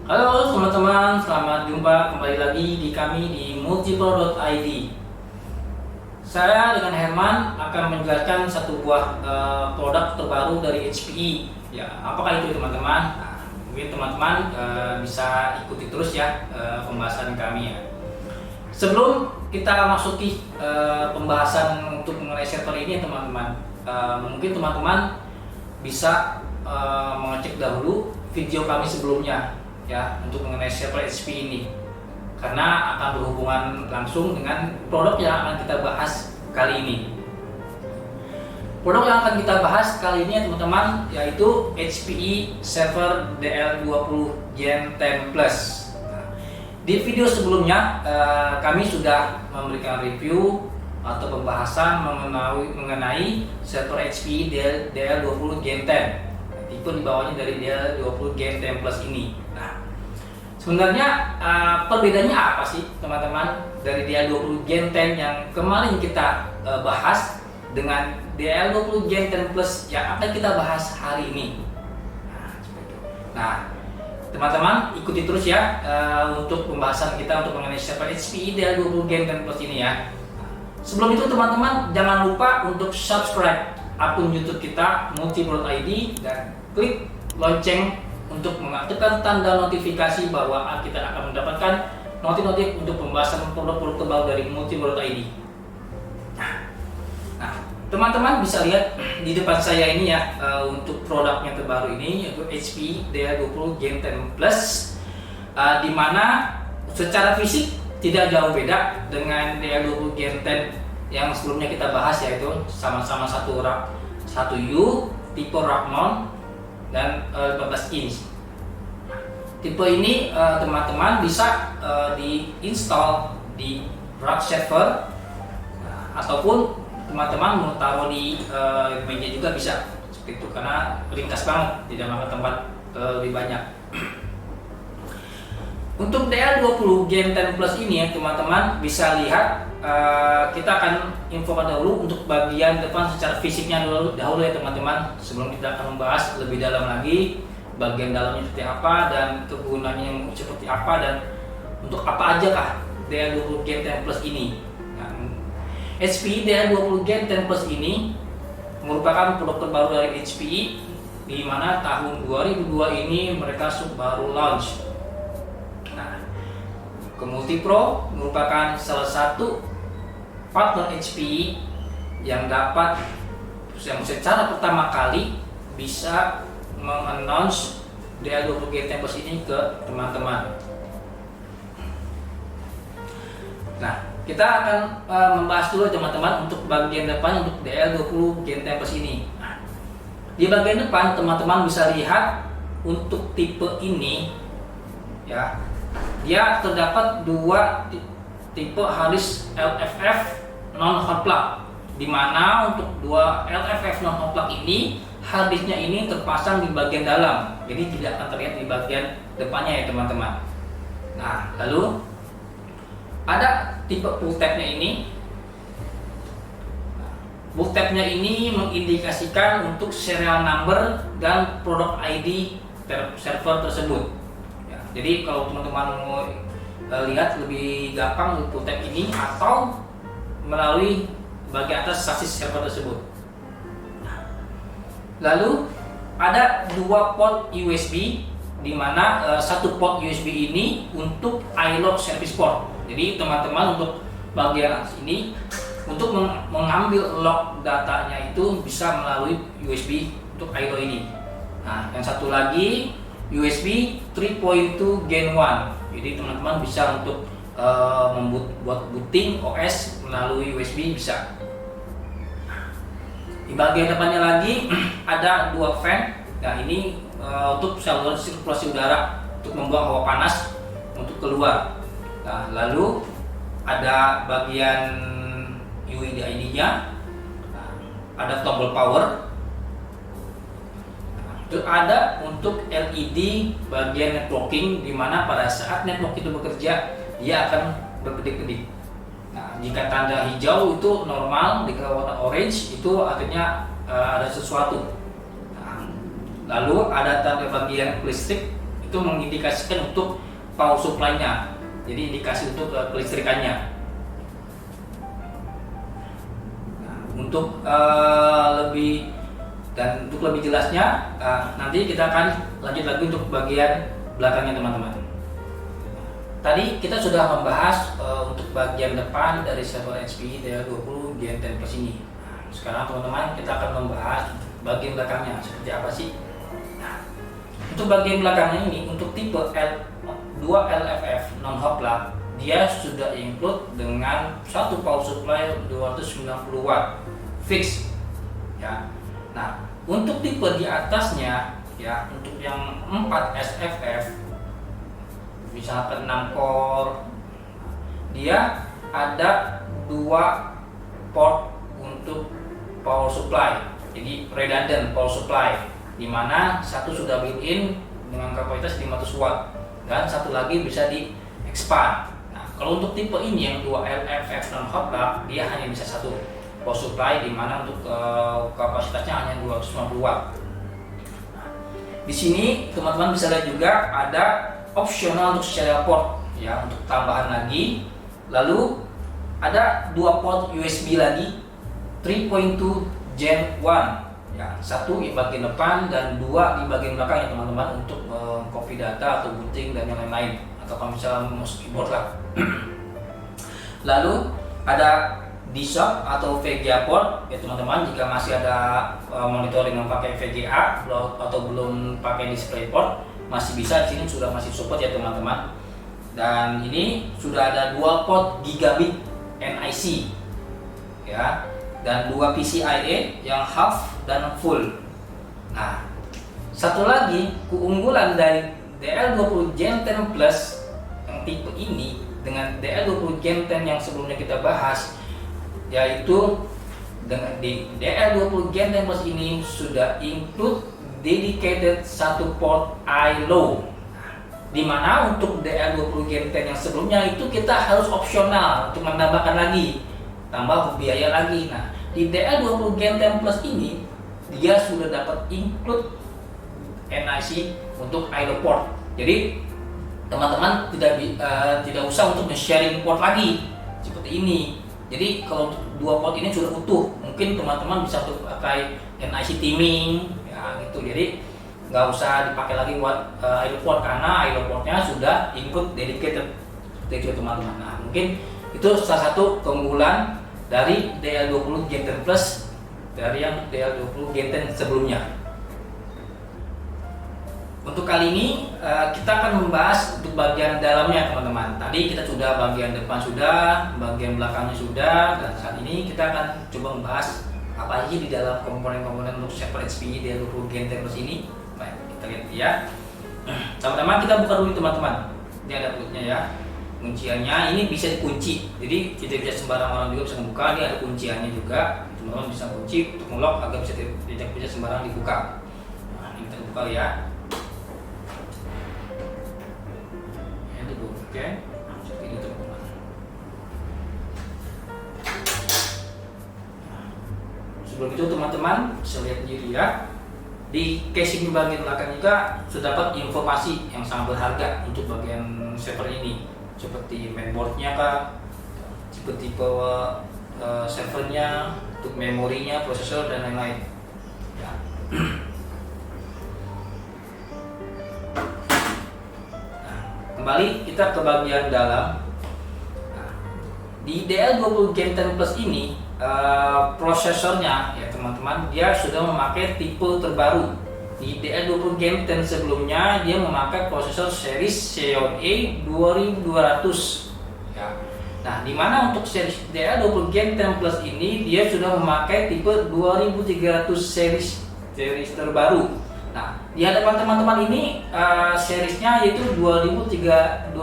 Halo teman-teman, selamat jumpa kembali lagi di kami di multipro.id. Saya dengan Herman akan menjelaskan satu buah produk terbaru dari HPE. Ya, apakah itu teman-teman? Nah, mungkin teman-teman bisa ikuti terus ya pembahasan kami ya. Sebelum kita masuki pembahasan untuk mengenai server ini teman-teman, mungkin teman-teman bisa mengecek dahulu video kami sebelumnya ya untuk mengenai server HP ini, karena akan berhubungan langsung dengan produk yang akan kita bahas kali ini. Produk yang akan kita bahas kali ini teman-teman yaitu HPE Server DL20 Gen 10 Plus. Di video sebelumnya kami sudah memberikan review atau pembahasan mengenai server HPE DL20 Gen 10, tipe di bawahnya dari DL20 Gen 10 Plus ini. Nah, sebenarnya perbedaannya apa sih teman-teman dari DL20 Gen 10 yang kemarin kita bahas dengan DL20 Gen 10 Plus yang akan kita bahas hari ini? Nah, teman-teman ikuti terus ya untuk pembahasan kita untuk mengenai server HPE DL20 Gen 10 Plus ini ya. Sebelum itu teman-teman jangan lupa untuk subscribe akun YouTube kita multipro.id dan klik lonceng untuk mengaktifkan tanda notifikasi bahwa kita akan mendapatkan notif-notif untuk pembahasan produk-produk terbaru dari multipro.id. Nah, teman-teman bisa lihat di depan saya ini ya untuk produk yang terbaru ini yaitu HPE DL20 Gen 10 Plus, di mana secara fisik tidak jauh beda dengan DL20 Gen 10 yang sebelumnya kita bahas, yaitu sama-sama satu U tipe rack mount dan 15 inch. Tipe ini teman-teman bisa diinstal di rack server ataupun teman-teman mau taruh di meja juga bisa seperti itu, karena ringkas banget, tidak makan tempat lebih banyak. Untuk DL20 Gen 10 Plus ini ya teman-teman bisa lihat, kita akan infokan dahulu untuk bagian depan secara fisiknya dahulu ya teman-teman, sebelum kita akan membahas lebih dalam lagi bagian dalamnya seperti apa dan kegunaannya yang seperti apa dan untuk apa aja kah DL20 Gen 10 Plus ini. Nah, HPE DL20 Gen 10 Plus ini merupakan produk terbaru dari HPE, di mana tahun 2002 ini mereka baru launch. Multipro merupakan salah satu partner HPE yang secara pertama kali bisa mengannounce DL20 Gen 10 Plus ini ke teman-teman. Nah, kita akan membahas dulu teman-teman untuk bagian depan untuk DL20 Gen 10 Plus ini. Nah, di bagian depan teman-teman bisa lihat untuk tipe ini ya, dia terdapat dua tipe harddisk LFF non hot plug, di mana untuk dua LFF non hot plug ini harddisknya ini terpasang di bagian dalam, jadi tidak akan terlihat di bagian depannya ya teman-teman. Nah, lalu ada tipe pull tabnya ini. Pull tabnya ini mengindikasikan untuk serial number dan produk ID server tersebut. Jadi kalau teman-teman mau lihat lebih gampang pull tab ini atau melalui bagian atas sasis server tersebut. Lalu ada dua port USB, di mana satu port USB ini untuk iLog service port. Jadi teman-teman untuk bagian ini untuk mengambil log datanya itu bisa melalui USB untuk iLog ini. Nah, yang satu lagi USB 3.2 Gen 1. Jadi teman-teman bisa untuk membuat booting OS melalui USB bisa. Di bagian depannya lagi ada dua fan. Nah, ini untuk saluran sirkulasi udara untuk membuang hawa panas untuk keluar. Nah, lalu ada bagian UID-nya, ada tombol power. Ada untuk LED bagian networking, di mana pada saat network itu bekerja dia akan berkedip-kedip. Nah, jika tanda hijau itu normal, jika warna orange itu artinya ada sesuatu. Nah, lalu ada tanda bagian listrik itu mengindikasikan untuk power supply-nya, jadi indikasi untuk kelistrikannya. Nah, untuk lebih jelasnya, nanti kita akan lanjut lagi untuk bagian belakangnya teman-teman. Tadi kita sudah membahas untuk bagian depan dari server HPE DL20 Gen 10 Plus ini. Nah, sekarang teman-teman kita akan membahas bagian belakangnya seperti apa sih. Nah, untuk bagian belakangnya ini untuk tipe L2 LFF non hot plug, dia sudah include dengan satu power supply 290 watt fix ya. Nah, untuk tipe di atasnya ya, untuk yang 4 SFF misalkan 6 core, dia ada 2 port untuk power supply, jadi redundant power supply, dimana satu sudah built-in dengan kapasitas 500 watt dan satu lagi bisa di expand. Nah, kalau untuk tipe ini yang 2 LFF non hot plug, dia hanya bisa satu power supply, dimana untuk kapasitasnya hanya 250 watt. Nah, di sini teman-teman bisa lihat juga ada opsional untuk serial port ya, untuk tambahan lagi. Lalu ada 2 port USB lagi 3.2 Gen 1 ya, satu di bagian depan dan 2 di bagian belakang ya teman-teman, untuk copy data atau booting dan yang lain-lain, atau kalau misalnya mouse keyboard lah. Lalu ada DSOC atau VGA port ya teman-teman, jika masih ada monitoring yang pakai VGA atau belum pakai display port, masih bisa. Di sini sudah masih support ya teman-teman. Dan ini sudah ada 2 port gigabit NIC ya, dan 2 PCIe yang half dan full. Nah, satu lagi keunggulan dari DL20 Gen 10 Plus yang tipe ini dengan DL20 Gen 10 yang sebelumnya kita bahas, yaitu dengan di DL20 Gen 10 Plus ini sudah include dedicated satu port ILO, di mana untuk DL20 Gen 10 yang sebelumnya itu kita harus opsional untuk menambahkan lagi, tambah biaya lagi. Nah, di DL20 Gen 10 Plus ini dia sudah dapat include NIC untuk ILO port. Jadi teman-teman tidak usah untuk sharing port lagi seperti ini. Jadi kalau untuk 2 port ini sudah utuh, mungkin teman-teman bisa untuk pakai NIC teaming ya gitu. Jadi nggak usah dipakai lagi buat ILO port, karena ILO portnya sudah include dedicated seperti itu teman-teman. Nah, mungkin itu salah satu keunggulan dari DL20 Gen 10 Plus dari yang DL20 Gen 10 sebelumnya. Untuk kali ini kita akan membahas untuk bagian dalamnya teman-teman. Tadi kita sudah bagian depan sudah, bagian belakangnya sudah, dan saat ini kita akan coba membahas apa aja di dalam komponen-komponen untuk server HPE DL20 Gen 10 Plus ini. Baik, kita lihat ya. Sama-sama kita buka dulu teman-teman. Ini ada bootnya ya. Kunciannya ini bisa dikunci, jadi tidak bisa sembarang orang juga bisa membuka. Ini ada kunciannya juga, teman-teman bisa kunci untuk ngelock agar tidak bisa sembarang dibuka. Nah, ini kita buka ya. Ini dulu, oke. Seperti ini teman-teman. Sebelum itu teman-teman bisa lihat sendiri ya. Di casing bagian belakang juga sudah dapat informasi yang sangat berharga untuk bagian server ini, seperti mainboardnya kah, seperti servernya, untuk memorinya, prosesor dan lain-lain. Ya. Nah, kembali kita ke bagian dalam. Nah, di DL20 Gen 10 Plus ini prosesornya ya teman-teman, dia sudah memakai tipe terbaru. Di DL20 Gen 10 sebelumnya dia memakai prosesor series Xeon E 2200 ya. Nah, dimana untuk series DL20 Gen 10 Plus ini dia sudah memakai tipe 2300 series terbaru. Nah, di hadapan teman-teman ini seriesnya yaitu 2314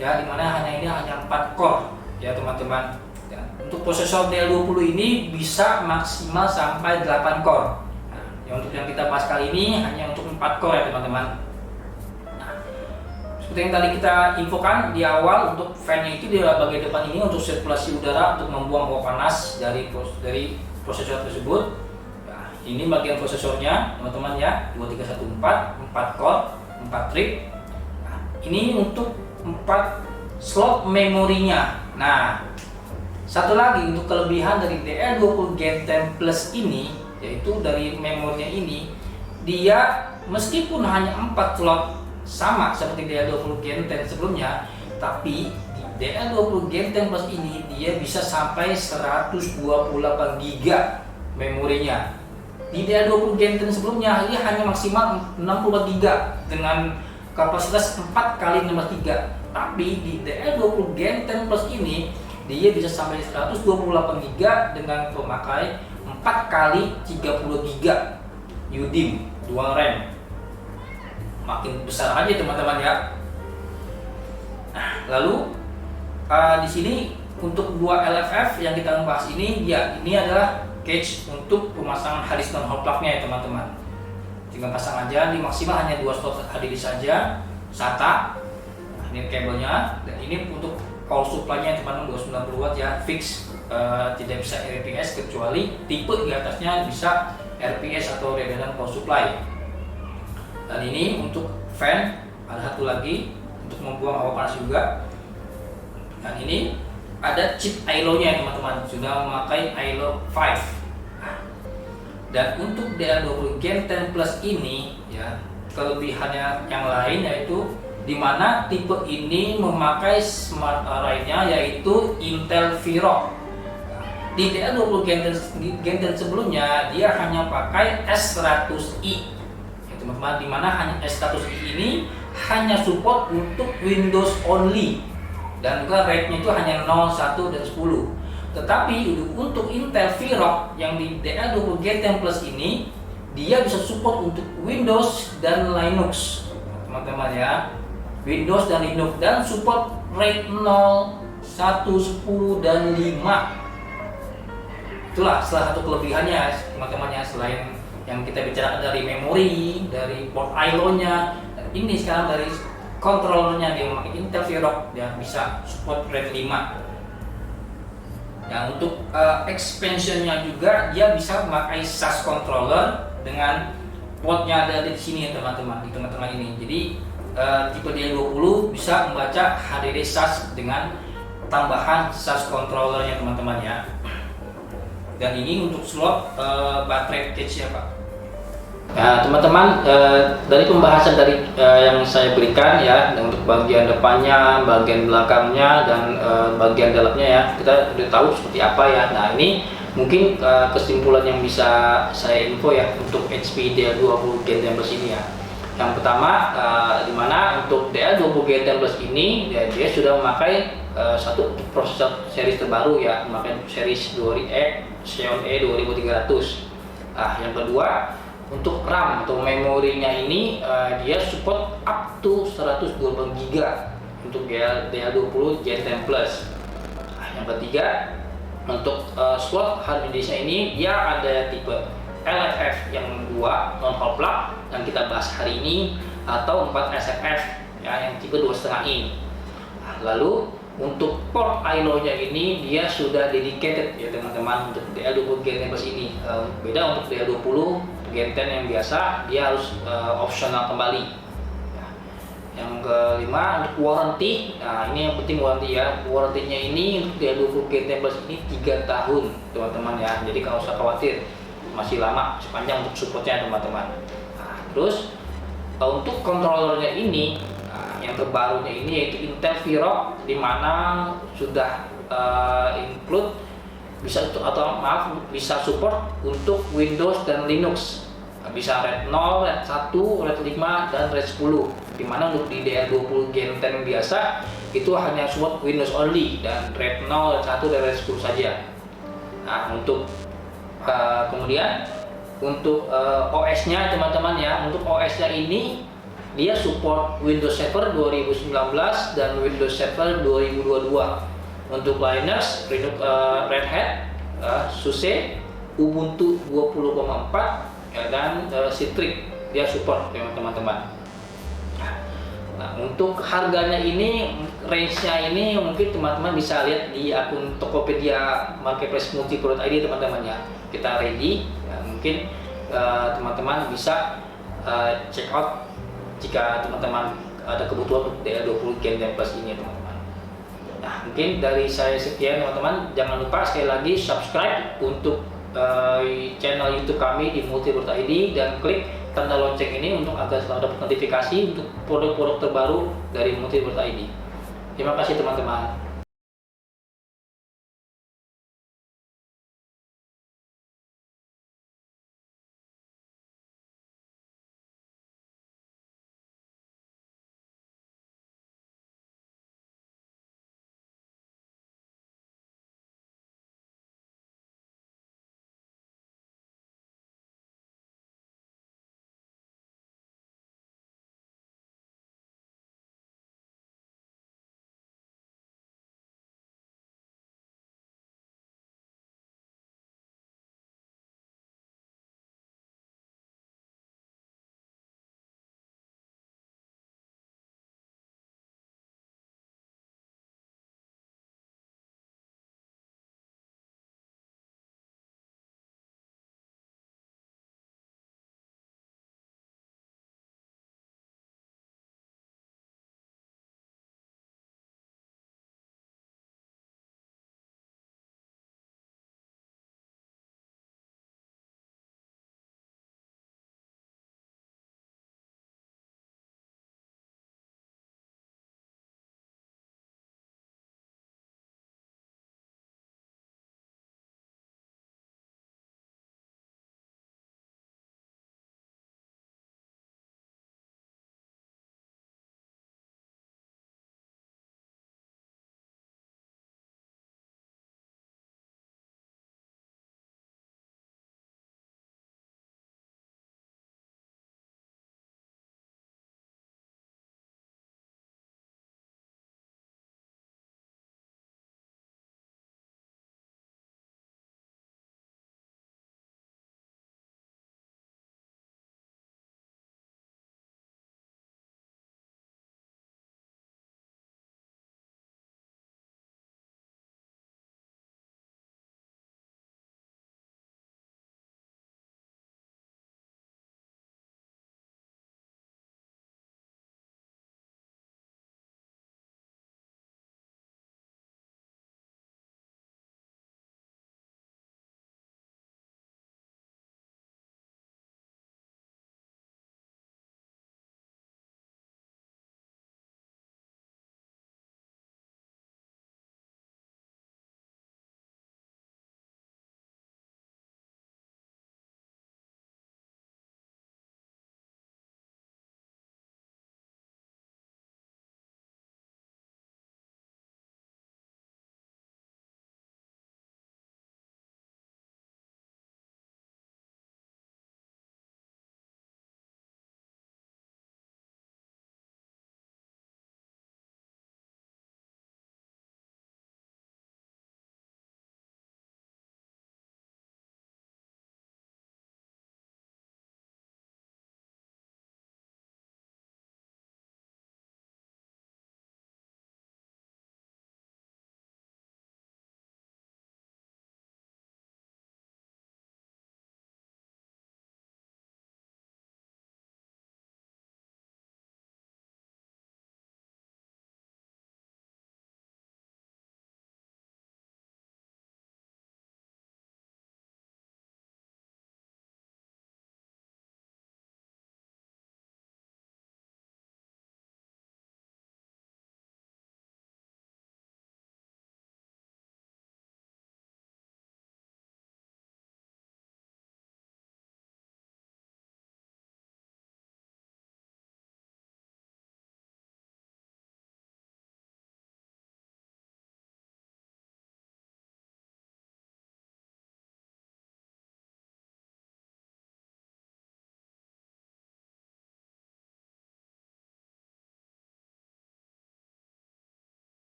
ya, dimana ini hanya 4 core ya teman-teman. Ya, untuk prosesor DL20 ini bisa maksimal sampai 8 core. Nah, yang untuk yang kita bahas kali ini hanya untuk 4 core ya teman-teman. Nah, seperti yang tadi kita infokan di awal, untuk fan-nya itu di bagian depan ini untuk sirkulasi udara untuk membuang bau panas dari prosesor tersebut. Nah, ini bagian prosesornya teman-teman ya, 2314, 4 core, 4 thread. Nah, ini untuk 4 slot memorinya. Nah, satu lagi untuk kelebihan dari DL20 Gen 10 Plus ini, yaitu dari memorinya ini, dia meskipun hanya 4 slot sama seperti DL20 Gen 10 sebelumnya, tapi di DL20 Gen 10 Plus ini dia bisa sampai 128 GB memorinya. Di DL20 Gen 10 sebelumnya ini hanya maksimal 64 GB dengan kapasitas 4x16 GB. Tapi di DL20 Gen 10 Plus ini dia bisa sampai 128 GB dengan pemakai 4x30 GB UDIM dual RAM. Makin besar aja teman-teman ya. Nah, lalu di sini untuk dua LFF yang kita bahas ini, ya ini adalah cage untuk pemasangan harddisk non hot plug-nya ya teman-teman. Tinggal pasang aja, ini maksimal hanya 2 slot harddisk saja, SATA. Nah, ini kabelnya, dan ini untuk power supply-nya teman-teman 290 watt ya, fix, tidak bisa RPS kecuali tipe di atasnya bisa RPS atau redundant power supply. Dan ini untuk fan, ada satu lagi untuk membuang hawa panas juga. Dan ini ada chip ILO-nya teman-teman, sudah memakai ILO 5. Dan untuk DL20 Gen 10 Plus ini ya, kelebihannya yang lain yaitu dimana tipe ini memakai smart array-nya yaitu Intel VROC. Di DL20 Gen 10 sebelumnya dia hanya pakai S100i ya teman-teman, dimana hanya S100i ini hanya support untuk Windows only dan juga rate-nya itu hanya 0, 1, dan 10. Tetapi untuk Intel VROC yang di DL20 Gen 10 Plus ini dia bisa support untuk Windows dan Linux teman-teman ya, Windows dan Linux, dan support rate 0, 1, 10, dan 5. Itulah salah satu kelebihannya teman-teman ya, selain yang kita bicarakan dari memori, dari port ILO-nya, ini sekarang dari controllernya dia memakai Intel VROC, dia bisa support rate 5. Ya, untuk expansionnya juga dia bisa memakai SAS controller dengan portnya ada di sini teman-teman, di tengah-tengah ini. Jadi tipe DL20 bisa membaca HDD SAS dengan tambahan SAS controllernya teman-teman ya. Dan ini untuk slot baterai cage ya Pak. Nah teman-teman, dari pembahasan dari yang saya berikan ya, untuk bagian depannya, bagian belakangnya, dan bagian dalamnya ya, kita udah tahu seperti apa ya. Nah ini mungkin kesimpulan yang bisa saya info ya untuk HP DL20 Gen 10 Plus ini ya. Yang pertama, dimana untuk DL20 Gen 10 Plus ini ya, dia sudah memakai satu prosesor series terbaru ya, memakai series Xeon E 2300. Nah yang kedua, untuk RAM atau memorinya ini dia support up to 128 GB untuk DL20 Gen 10 Plus. Nah, yang ketiga, untuk slot hard disknya ini dia ada tipe LFF yang 2 non hot plug yang kita bahas hari ini, atau 4 SFF ya, yang tipe 2,5 in. Nah, lalu untuk port ILO-nya ini dia sudah dedicated ya teman-teman untuk DL20 Gen 10 Plus ini. Beda untuk DL20 Gen 10 yang biasa, dia harus optional kembali. Ya. Yang kelima, untuk warranty. Nah, ini yang penting warranty ya. Warranty-nya ini untuk DL20 Gen 10 Plus ini 3 tahun teman-teman ya. Jadi kalau usah khawatir, masih lama, sepanjang untuk supportnya teman-teman. Nah, terus untuk controllernya ini, yang terbarunya ini yaitu Intel VROC, di mana sudah include bisa bisa support untuk Windows dan Linux, bisa RAID 0, RAID 1, RAID 5, dan RAID 10. Dimana untuk di DL20 Gen 10 biasa itu hanya support Windows only dan RAID 0, RAID 1, dan RAID 10 saja. Nah untuk kemudian untuk OS-nya teman-teman ya, untuk OS-nya ini dia support Windows Server 2019 dan Windows Server 2022. Untuk Linux, Red Hat, SUSE, Ubuntu 20.4 ya, dan Citrix dia support teman-teman. Nah, untuk harganya ini, range-nya ini mungkin teman-teman bisa lihat di akun Tokopedia Marketplace Multi Product ID teman-teman ya. Kita ready ya, mungkin teman-teman bisa check out jika teman-teman ada kebutuhan untuk DL20 Gen 10 Plus ini, teman-teman. Nah, mungkin dari saya sekian, teman-teman. Jangan lupa sekali lagi subscribe untuk channel YouTube kami di Multiworld.id dan klik tanda lonceng ini untuk agar selalu dapat notifikasi untuk produk-produk terbaru dari Multiworld.id. Terima kasih, teman-teman.